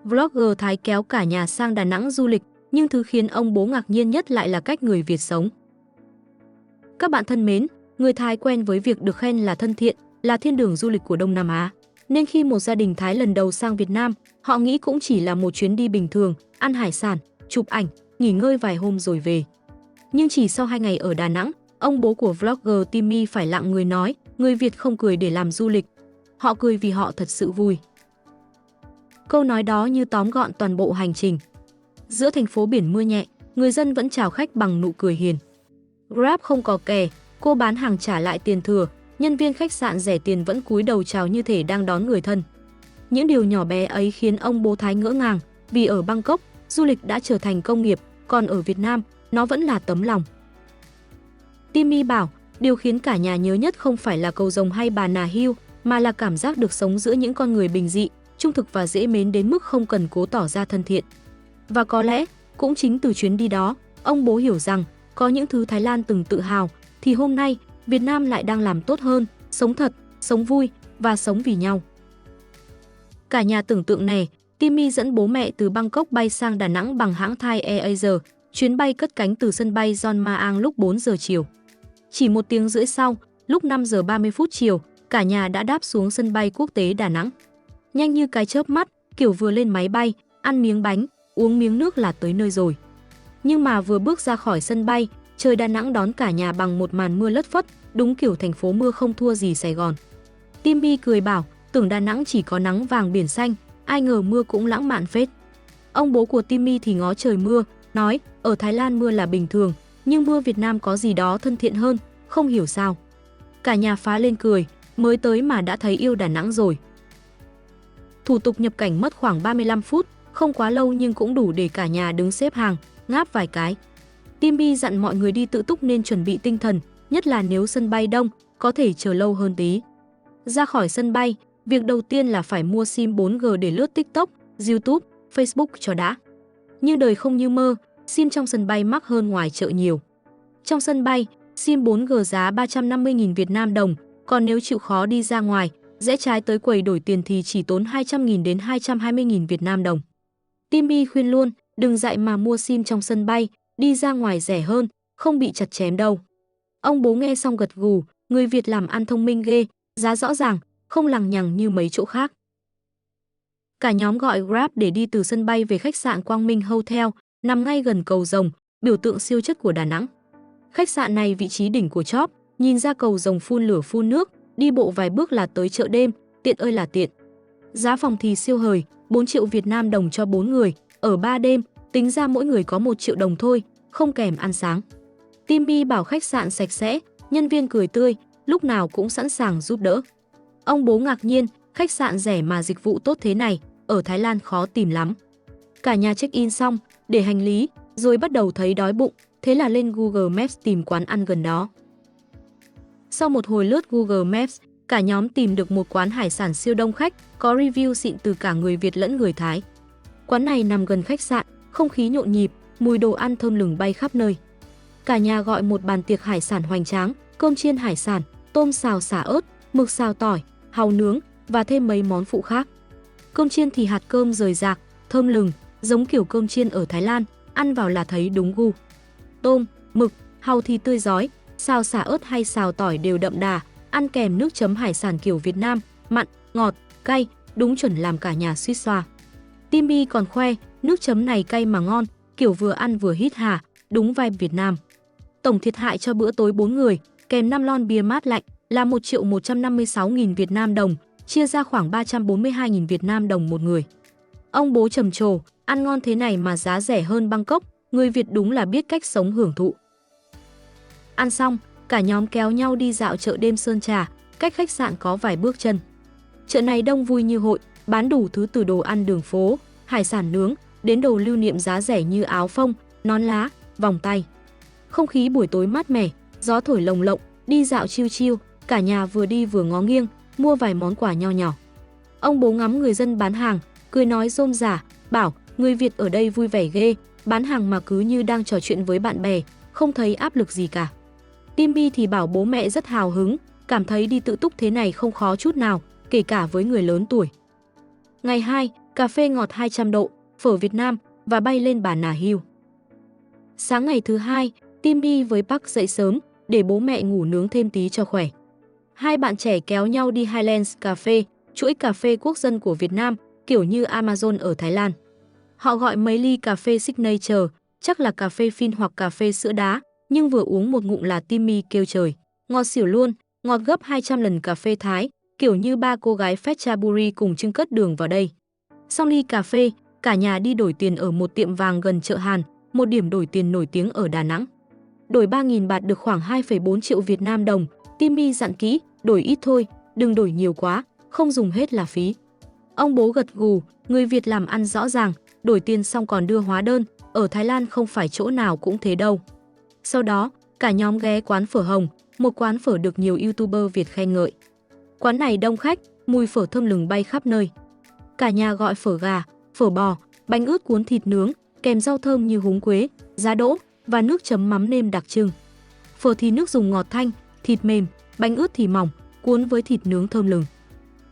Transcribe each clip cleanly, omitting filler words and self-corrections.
Vlogger Thái kéo cả nhà sang Đà Nẵng du lịch, nhưng thứ khiến ông bố ngạc nhiên nhất lại là cách người Việt sống. Các bạn thân mến, người Thái quen với việc được khen là thân thiện, là thiên đường du lịch của Đông Nam Á. Nên khi một gia đình Thái lần đầu sang Việt Nam, họ nghĩ cũng chỉ là một chuyến đi bình thường, ăn hải sản, chụp ảnh, nghỉ ngơi vài hôm rồi về. Nhưng chỉ sau 2 ngày ở Đà Nẵng, ông bố của vlogger Timmy phải lặng người nói, người Việt không cười để làm du lịch. Họ cười vì họ thật sự vui. Câu nói đó như tóm gọn toàn bộ hành trình. Giữa thành phố biển mưa nhẹ, người dân vẫn chào khách bằng nụ cười hiền. Grab không có kè, cô bán hàng trả lại tiền thừa, nhân viên khách sạn rẻ tiền vẫn cúi đầu chào như thể đang đón người thân. Những điều nhỏ bé ấy khiến ông bố Thái ngỡ ngàng, vì ở Bangkok, du lịch đã trở thành công nghiệp, còn ở Việt Nam, nó vẫn là tấm lòng. Timmy bảo, điều khiến cả nhà nhớ nhất không phải là cầu rồng hay bà Nà Hills, mà là cảm giác được sống giữa những con người bình dị, trung thực và dễ mến đến mức không cần cố tỏ ra thân thiện. Và có lẽ, cũng chính từ chuyến đi đó, ông bố hiểu rằng, có những thứ Thái Lan từng tự hào, thì hôm nay, Việt Nam lại đang làm tốt hơn, sống thật, sống vui và sống vì nhau. Cả nhà tưởng tượng này, Timmy dẫn bố mẹ từ Bangkok bay sang Đà Nẵng bằng hãng Thai AirAsia, chuyến bay cất cánh từ sân bay John Maang lúc 4 giờ chiều. Chỉ 1 tiếng rưỡi sau, lúc 5 giờ 30 phút chiều, cả nhà đã đáp xuống sân bay quốc tế Đà Nẵng. Nhanh như cái chớp mắt, kiểu vừa lên máy bay, ăn miếng bánh, uống miếng nước là tới nơi rồi. Nhưng mà vừa bước ra khỏi sân bay, trời Đà Nẵng đón cả nhà bằng một màn mưa lất phất, đúng kiểu thành phố mưa không thua gì Sài Gòn. Timmy cười bảo, tưởng Đà Nẵng chỉ có nắng vàng biển xanh, ai ngờ mưa cũng lãng mạn phết. Ông bố của Timmy thì ngó trời mưa, nói, ở Thái Lan mưa là bình thường, nhưng mưa Việt Nam có gì đó thân thiện hơn, không hiểu sao. Cả nhà phá lên cười, mới tới mà đã thấy yêu Đà Nẵng rồi. Thủ tục nhập cảnh mất khoảng 35 phút, không quá lâu nhưng cũng đủ để cả nhà đứng xếp hàng, ngáp vài cái. Timmy dặn mọi người đi tự túc nên chuẩn bị tinh thần, nhất là nếu sân bay đông, có thể chờ lâu hơn tí. Ra khỏi sân bay, việc đầu tiên là phải mua sim 4G để lướt TikTok, YouTube, Facebook cho đã. Nhưng đời không như mơ, sim trong sân bay mắc hơn ngoài chợ nhiều. Trong sân bay, sim 4G giá 350.000 Việt Nam đồng, còn nếu chịu khó đi ra ngoài, rẽ trái tới quầy đổi tiền thì chỉ tốn 200.000 đến 220.000 Việt Nam đồng. Timmy khuyên luôn, đừng dại mà mua sim trong sân bay, đi ra ngoài rẻ hơn, không bị chặt chém đâu. Ông bố nghe xong gật gù, người Việt làm ăn thông minh ghê, giá rõ ràng, không lằng nhằng như mấy chỗ khác. Cả nhóm gọi Grab để đi từ sân bay về khách sạn Quang Minh Hotel, nằm ngay gần cầu Rồng, biểu tượng siêu chất của Đà Nẵng. Khách sạn này vị trí đỉnh của chóp, nhìn ra cầu Rồng phun lửa phun nước, đi bộ vài bước là tới chợ đêm, tiện ơi là tiện. Giá phòng thì siêu hời, 4 triệu Việt Nam đồng cho 4 người, ở 3 đêm, tính ra mỗi người có 1 triệu đồng thôi, không kèm ăn sáng. Timmy bảo khách sạn sạch sẽ, nhân viên cười tươi, lúc nào cũng sẵn sàng giúp đỡ. Ông bố ngạc nhiên, khách sạn rẻ mà dịch vụ tốt thế này, ở Thái Lan khó tìm lắm. Cả nhà check-in xong, để hành lý, rồi bắt đầu thấy đói bụng, thế là lên Google Maps tìm quán ăn gần đó. Sau một hồi lướt Google Maps, cả nhóm tìm được một quán hải sản siêu đông khách, có review xịn từ cả người Việt lẫn người Thái. Quán này nằm gần khách sạn, không khí nhộn nhịp, mùi đồ ăn thơm lừng bay khắp nơi. Cả nhà gọi một bàn tiệc hải sản hoành tráng, cơm chiên hải sản, tôm xào xả ớt, mực xào tỏi, hàu nướng và thêm mấy món phụ khác. Cơm chiên thì hạt cơm rời rạc, thơm lừng, giống kiểu cơm chiên ở Thái Lan, ăn vào là thấy đúng gu. Tôm, mực, hàu thì tươi rói, xào xả ớt hay xào tỏi đều đậm đà, ăn kèm nước chấm hải sản kiểu Việt Nam, mặn, ngọt, cay, đúng chuẩn làm cả nhà suýt xoa. Timmy còn khoe, nước chấm này cay mà ngon, kiểu vừa ăn vừa hít hà, đúng vibe Việt Nam. Tổng thiệt hại cho bữa tối 4 người, kèm 5 lon bia mát lạnh là 1.156.000 Việt Nam đồng, chia ra khoảng 342.000 Việt Nam đồng một người. Ông bố trầm trồ, ăn ngon thế này mà giá rẻ hơn Bangkok, người Việt đúng là biết cách sống hưởng thụ. Ăn xong, cả nhóm kéo nhau đi dạo chợ đêm Sơn Trà, cách khách sạn có vài bước chân. Chợ này đông vui như hội, bán đủ thứ từ đồ ăn đường phố, hải sản nướng, đến đồ lưu niệm giá rẻ như áo phông, nón lá, vòng tay. Không khí buổi tối mát mẻ, gió thổi lồng lộng, đi dạo chill chill, cả nhà vừa đi vừa ngó nghiêng, mua vài món quà nho nhỏ. Ông bố ngắm người dân bán hàng, cười nói rôm rả, bảo người Việt ở đây vui vẻ ghê, bán hàng mà cứ như đang trò chuyện với bạn bè, không thấy áp lực gì cả. Timmy thì bảo bố mẹ rất hào hứng, cảm thấy đi tự túc thế này không khó chút nào, kể cả với người lớn tuổi. Ngày 2, cà phê ngọt 200 độ, phở Việt Nam và bay lên Bà Nà Hills. Sáng ngày thứ hai, Timmy với Park dậy sớm để bố mẹ ngủ nướng thêm tí cho khỏe. Hai bạn trẻ kéo nhau đi Highlands Cafe, chuỗi cà phê quốc dân của Việt Nam, kiểu như Amazon ở Thái Lan. Họ gọi mấy ly cà phê signature, chắc là cà phê phin hoặc cà phê sữa đá, nhưng vừa uống một ngụm là Timmy kêu trời. Ngọt xỉu luôn, ngọt gấp 200 lần cà phê Thái, kiểu như ba cô gái Phetchaburi cùng chưng cất đường vào đây. Xong ly cà phê, cả nhà đi đổi tiền ở một tiệm vàng gần chợ Hàn, một điểm đổi tiền nổi tiếng ở Đà Nẵng. Đổi 3.000 bạt được khoảng 2,4 triệu Việt Nam đồng. Timmy dặn kỹ, đổi ít thôi, đừng đổi nhiều quá, không dùng hết là phí. Ông bố gật gù, người Việt làm ăn rõ ràng, đổi tiền xong còn đưa hóa đơn, ở Thái Lan không phải chỗ nào cũng thế đâu. Sau đó, cả nhóm ghé quán phở Hồng, một quán phở được nhiều YouTuber Việt khen ngợi. Quán này đông khách, mùi phở thơm lừng bay khắp nơi. Cả nhà gọi phở gà, phở bò, bánh ướt cuốn thịt nướng, kèm rau thơm như húng quế, giá đỗ và nước chấm mắm nêm đặc trưng. Phở thì nước dùng ngọt thanh, thịt mềm, bánh ướt thì mỏng, cuốn với thịt nướng thơm lừng.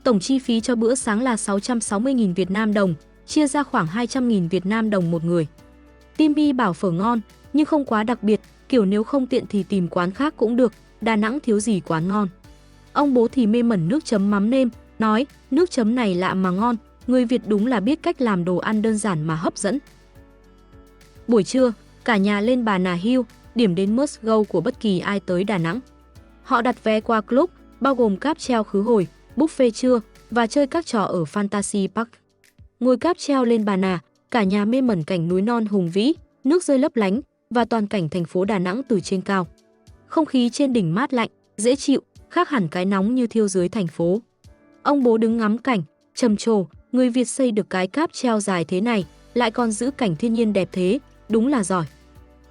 Tổng chi phí cho bữa sáng là 660.000 Việt Nam đồng, chia ra khoảng 200.000 Việt Nam đồng một người. Timmy bảo phở ngon, nhưng không quá đặc biệt, kiểu nếu không tiện thì tìm quán khác cũng được, Đà Nẵng thiếu gì quán ngon. Ông bố thì mê mẩn nước chấm mắm nêm, nói nước chấm này lạ mà ngon, người Việt đúng là biết cách làm đồ ăn đơn giản mà hấp dẫn. Buổi trưa, cả nhà lên Bà Nà Hills, điểm đến must go của bất kỳ ai tới Đà Nẵng. Họ đặt vé qua club, bao gồm cáp treo khứ hồi, buffet trưa và chơi các trò ở Fantasy Park. Ngồi cáp treo lên Bà Nà, cả nhà mê mẩn cảnh núi non hùng vĩ, nước rơi lấp lánh và toàn cảnh thành phố Đà Nẵng từ trên cao. Không khí trên đỉnh mát lạnh, dễ chịu, khác hẳn cái nóng như thiêu dưới thành phố. Ông bố đứng ngắm cảnh, trầm trồ, người Việt xây được cái cáp treo dài thế này, lại còn giữ cảnh thiên nhiên đẹp thế, đúng là giỏi.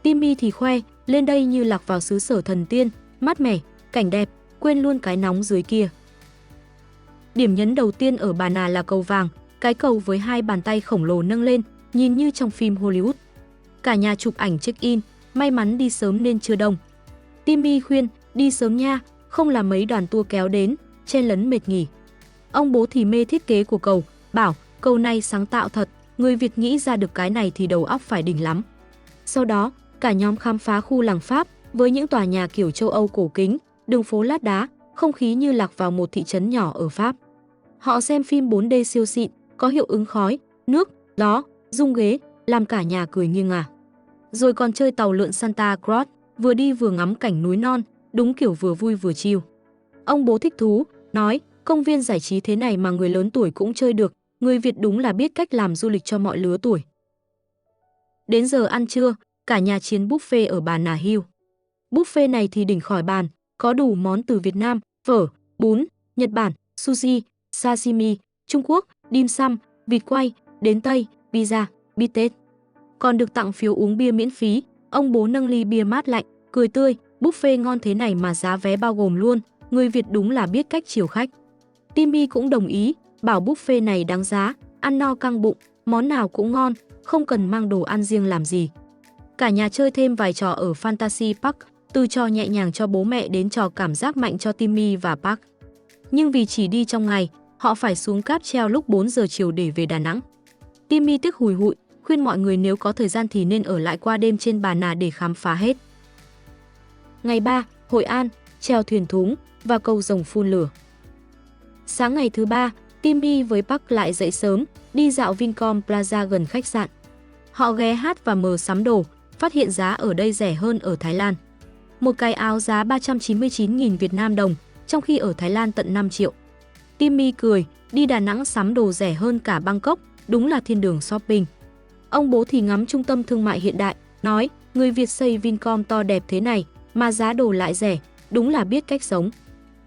Timmy thì khoe, lên đây như lạc vào xứ sở thần tiên, mát mẻ, cảnh đẹp, quên luôn cái nóng dưới kia. Điểm nhấn đầu tiên ở Bà Nà là cầu vàng, cái cầu với hai bàn tay khổng lồ nâng lên, nhìn như trong phim Hollywood. Cả nhà chụp ảnh check-in, may mắn đi sớm nên chưa đông. Timmy khuyên, đi sớm nha, không là mấy đoàn tour kéo đến, chen lấn mệt nghỉ. Ông bố thì mê thiết kế của cầu, bảo cầu này sáng tạo thật, người Việt nghĩ ra được cái này thì đầu óc phải đỉnh lắm. Sau đó, cả nhóm khám phá khu làng Pháp với những tòa nhà kiểu châu Âu cổ kính, đường phố lát đá, không khí như lạc vào một thị trấn nhỏ ở Pháp. Họ xem phim 4D siêu xịn, có hiệu ứng khói, nước, gió, rung ghế, làm cả nhà cười nghiêng ngả. Rồi còn chơi tàu lượn Santa Claus, vừa đi vừa ngắm cảnh núi non, đúng kiểu vừa vui vừa chill. Ông bố thích thú, nói, công viên giải trí thế này mà người lớn tuổi cũng chơi được, người Việt đúng là biết cách làm du lịch cho mọi lứa tuổi. Đến giờ ăn trưa, cả nhà chiến buffet ở Bà Nà Hills. Buffet này thì đỉnh khỏi bàn, có đủ món từ Việt Nam, phở, bún, Nhật Bản, sushi, sashimi, Trung Quốc, dim sum, vịt quay, đến Tây, pizza, bít tết. Còn được tặng phiếu uống bia miễn phí, ông bố nâng ly bia mát lạnh, cười tươi, buffet ngon thế này mà giá vé bao gồm luôn, người Việt đúng là biết cách chiều khách. Timmy cũng đồng ý, bảo buffet này đáng giá, ăn no căng bụng, món nào cũng ngon, không cần mang đồ ăn riêng làm gì. Cả nhà chơi thêm vài trò ở Fantasy Park, từ trò nhẹ nhàng cho bố mẹ đến trò cảm giác mạnh cho Timmy và Park. Nhưng vì chỉ đi trong ngày, họ phải xuống cáp treo lúc 4 giờ chiều để về Đà Nẵng. Timmy tiếc hùi hụi, khuyên mọi người nếu có thời gian thì nên ở lại qua đêm trên Bà Nà để khám phá hết. Ngày 3, Hội An, chèo thuyền thúng và cầu rồng phun lửa. Sáng ngày thứ 3, Timmy với Park lại dậy sớm, đi dạo Vincom Plaza gần khách sạn. Họ ghé hát và mờ sắm đồ, phát hiện giá ở đây rẻ hơn ở Thái Lan. Một cái áo giá 399.000 Việt Nam đồng, trong khi ở Thái Lan tận 5 triệu. Timmy cười, đi Đà Nẵng sắm đồ rẻ hơn cả Bangkok, đúng là thiên đường shopping. Ông bố thì ngắm trung tâm thương mại hiện đại, nói, người Việt xây Vincom to đẹp thế này, mà giá đồ lại rẻ, đúng là biết cách sống.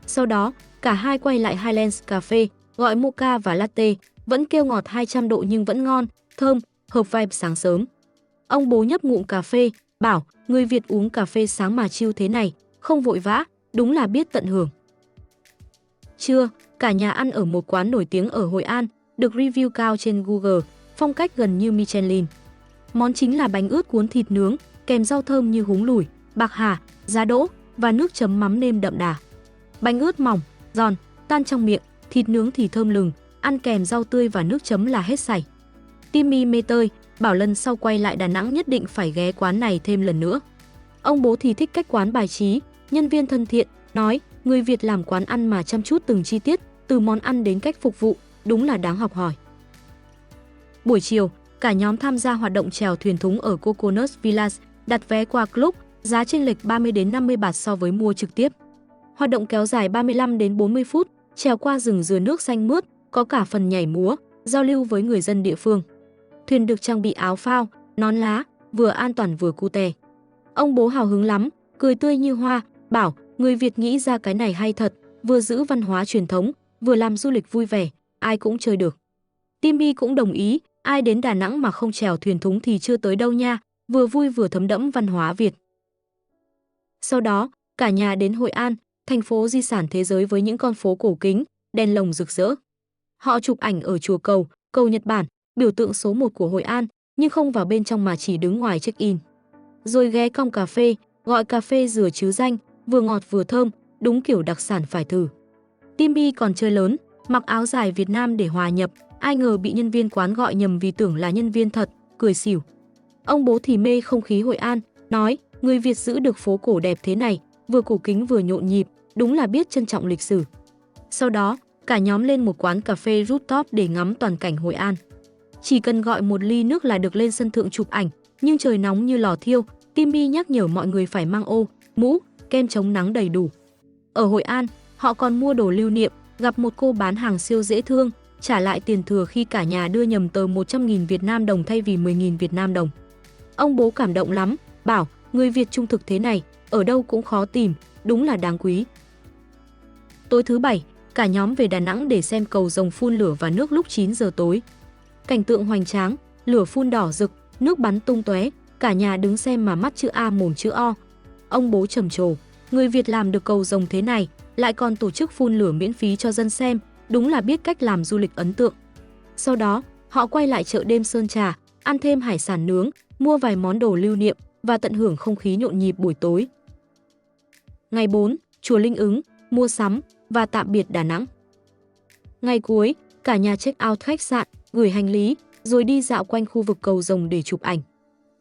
Sau đó, cả hai quay lại Highlands Cafe, gọi mocha và latte, vẫn kêu ngọt 200 độ nhưng vẫn ngon, thơm, hợp vibe sáng sớm. Ông bố nhấp ngụm cà phê, bảo, người Việt uống cà phê sáng mà chill thế này, không vội vã, đúng là biết tận hưởng. Trưa, cả nhà ăn ở một quán nổi tiếng ở Hội An, được review cao trên Google, phong cách gần như Michelin. Món chính là bánh ướt cuốn thịt nướng, kèm rau thơm như húng lủi, bạc hà, giá đỗ và nước chấm mắm nêm đậm đà. Bánh ướt mỏng, giòn, tan trong miệng, thịt nướng thì thơm lừng, ăn kèm rau tươi và nước chấm là hết sảy. Timmy mê tơi, bảo lần sau quay lại Đà Nẵng nhất định phải ghé quán này thêm lần nữa. Ông bố thì thích cách quán bài trí, nhân viên thân thiện, nói người Việt làm quán ăn mà chăm chút từng chi tiết, từ món ăn đến cách phục vụ, đúng là đáng học hỏi. Buổi chiều, cả nhóm tham gia hoạt động chèo thuyền thúng ở Coconut Village, đặt vé qua club, giá chênh lệch 30 đến 50 bạt so với mua trực tiếp. Hoạt động kéo dài 35 đến 40 phút, chèo qua rừng dừa nước xanh mướt, có cả phần nhảy múa, giao lưu với người dân địa phương. Thuyền được trang bị áo phao, nón lá, vừa an toàn vừa cute. Ông bố hào hứng lắm, cười tươi như hoa, bảo người Việt nghĩ ra cái này hay thật, vừa giữ văn hóa truyền thống, vừa làm du lịch vui vẻ, ai cũng chơi được. Timmy cũng đồng ý, ai đến Đà Nẵng mà không chèo thuyền thúng thì chưa tới đâu nha, vừa vui vừa thấm đẫm văn hóa Việt. Sau đó, cả nhà đến Hội An, thành phố di sản thế giới với những con phố cổ kính, đèn lồng rực rỡ. Họ chụp ảnh ở chùa Cầu, cầu Nhật Bản, biểu tượng số 1 của Hội An, nhưng không vào bên trong mà chỉ đứng ngoài check-in. Rồi ghé cong cà phê, gọi cà phê dừa chứ danh, vừa ngọt vừa thơm, đúng kiểu đặc sản phải thử. Timmy còn chơi lớn, mặc áo dài Việt Nam để hòa nhập, ai ngờ bị nhân viên quán gọi nhầm vì tưởng là nhân viên thật, cười xỉu. Ông bố thì mê không khí Hội An, nói người Việt giữ được phố cổ đẹp thế này, vừa cổ kính vừa nhộn nhịp, đúng là biết trân trọng lịch sử. Sau đó, cả nhóm lên một quán cà phê rooftop để ngắm toàn cảnh Hội An. Chỉ cần gọi một ly nước là được lên sân thượng chụp ảnh, nhưng trời nóng như lò thiêu, Timmy nhắc nhở mọi người phải mang ô, mũ, kem chống nắng đầy đủ. Ở Hội An, họ còn mua đồ lưu niệm, gặp một cô bán hàng siêu dễ thương, trả lại tiền thừa khi cả nhà đưa nhầm tờ 100.000 Việt Nam đồng thay vì 10.000 Việt Nam đồng. Ông bố cảm động lắm, bảo người Việt trung thực thế này, ở đâu cũng khó tìm, đúng là đáng quý. Tối thứ Bảy, cả nhóm về Đà Nẵng để xem cầu rồng phun lửa và nước lúc 9 giờ tối. Cảnh tượng hoành tráng, lửa phun đỏ rực, nước bắn tung tóe, cả nhà đứng xem mà mắt chữ A mồm chữ O. Ông bố trầm trồ, người Việt làm được cầu rồng thế này, lại còn tổ chức phun lửa miễn phí cho dân xem, đúng là biết cách làm du lịch ấn tượng. Sau đó, họ quay lại chợ đêm Sơn Trà, ăn thêm hải sản nướng, mua vài món đồ lưu niệm và tận hưởng không khí nhộn nhịp buổi tối. Ngày 4, chùa Linh Ứng, mua sắm và tạm biệt Đà Nẵng. Ngày cuối, cả nhà check out khách sạn, gửi hành lý, rồi đi dạo quanh khu vực cầu rồng để chụp ảnh.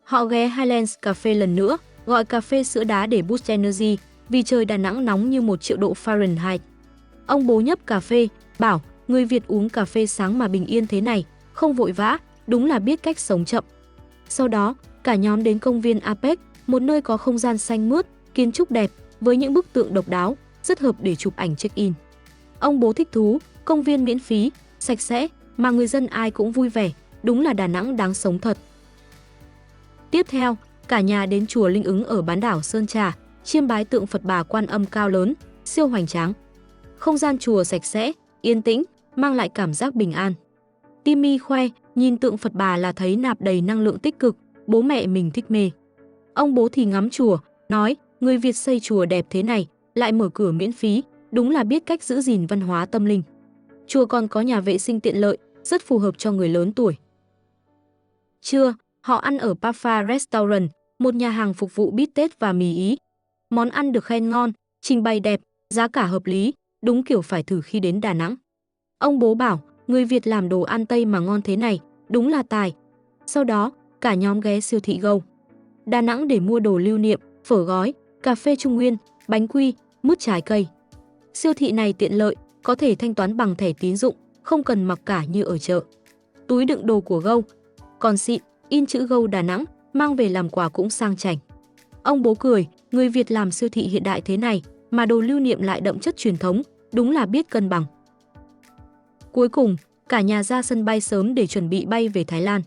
Họ ghé Highlands Cafe lần nữa, gọi cà phê sữa đá để boost energy, vì trời Đà Nẵng nóng như 1 triệu độ Fahrenheit. Ông bố nhấp cà phê, bảo người Việt uống cà phê sáng mà bình yên thế này, không vội vã, đúng là biết cách sống chậm. Sau đó, cả nhóm đến công viên Apec, một nơi có không gian xanh mướt, kiến trúc đẹp, với những bức tượng độc đáo, rất hợp để chụp ảnh check-in. Ông bố thích thú, công viên miễn phí, sạch sẽ, mà người dân ai cũng vui vẻ, đúng là Đà Nẵng đáng sống thật. Tiếp theo, cả nhà đến chùa Linh Ứng ở bán đảo Sơn Trà, chiêm bái tượng Phật Bà Quan Âm cao lớn, siêu hoành tráng. Không gian chùa sạch sẽ, yên tĩnh, mang lại cảm giác bình an. Timmy khoe, nhìn tượng Phật Bà là thấy nạp đầy năng lượng tích cực, bố mẹ mình thích mê. Ông bố thì ngắm chùa, nói, người Việt xây chùa đẹp thế này, lại mở cửa miễn phí, đúng là biết cách giữ gìn văn hóa tâm linh. Chùa còn có nhà vệ sinh tiện lợi, rất phù hợp cho người lớn tuổi. Trưa, họ ăn ở Pafa Restaurant, một nhà hàng phục vụ bít tết và mì Ý. Món ăn được khen ngon, trình bày đẹp, giá cả hợp lý, đúng kiểu phải thử khi đến Đà Nẵng. Ông bố bảo, người Việt làm đồ ăn Tây mà ngon thế này, đúng là tài. Sau đó, cả nhóm ghé siêu thị Go Đà Nẵng để mua đồ lưu niệm, phở gói, cà phê Trung Nguyên, bánh quy, mứt trái cây. Siêu thị này tiện lợi, có thể thanh toán bằng thẻ tín dụng, không cần mặc cả như ở chợ. Túi đựng đồ của Go còn xịn, in chữ Go Đà Nẵng, mang về làm quà cũng sang chảnh. Ông bố cười, người Việt làm siêu thị hiện đại thế này, mà đồ lưu niệm lại đậm chất truyền thống, đúng là biết cân bằng. Cuối cùng, cả nhà ra sân bay sớm để chuẩn bị bay về Thái Lan.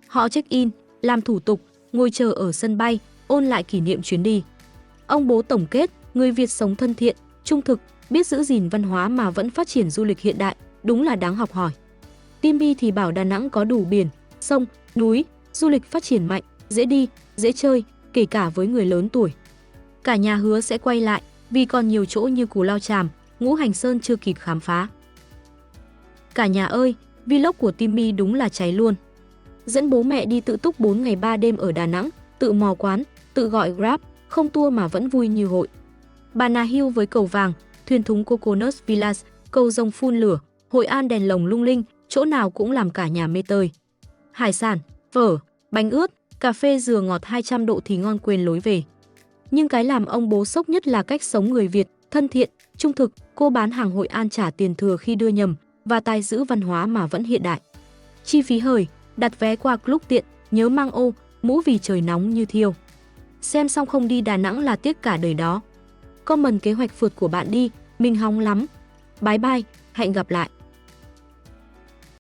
Họ check-in, làm thủ tục, ngồi chờ ở sân bay, ôn lại kỷ niệm chuyến đi. Ông bố tổng kết, người Việt sống thân thiện, trung thực, biết giữ gìn văn hóa mà vẫn phát triển du lịch hiện đại, đúng là đáng học hỏi. Timmy thì bảo Đà Nẵng có đủ biển, sông, núi, du lịch phát triển mạnh, dễ đi, dễ chơi, kể cả với người lớn tuổi. Cả nhà hứa sẽ quay lại, vì còn nhiều chỗ như Cù Lao Chàm, Ngũ Hành Sơn chưa kịp khám phá. Cả nhà ơi, vlog của Timmy đúng là cháy luôn. Dẫn bố mẹ đi tự túc 4 ngày 3 đêm ở Đà Nẵng, tự mò quán, tự gọi Grab, không tour mà vẫn vui như hội. Bà Nà Hills với cầu vàng, thuyền thúng Coconut Village, cầu rồng phun lửa, Hội An đèn lồng lung linh, chỗ nào cũng làm cả nhà mê tơi. Hải sản, phở, bánh ướt, cà phê dừa ngọt 200 độ thì ngon quên lối về. Nhưng cái làm ông bố sốc nhất là cách sống người Việt, thân thiện, trung thực, cô bán hàng Hội An trả tiền thừa khi đưa nhầm và tài giữ văn hóa mà vẫn hiện đại. Chi phí hời, đặt vé qua lúc tiện, nhớ mang ô, mũ vì trời nóng như thiêu. Xem xong không đi Đà Nẵng là tiếc cả đời đó. Comment kế hoạch phượt của bạn đi, mình hóng lắm. Bye bye, hẹn gặp lại.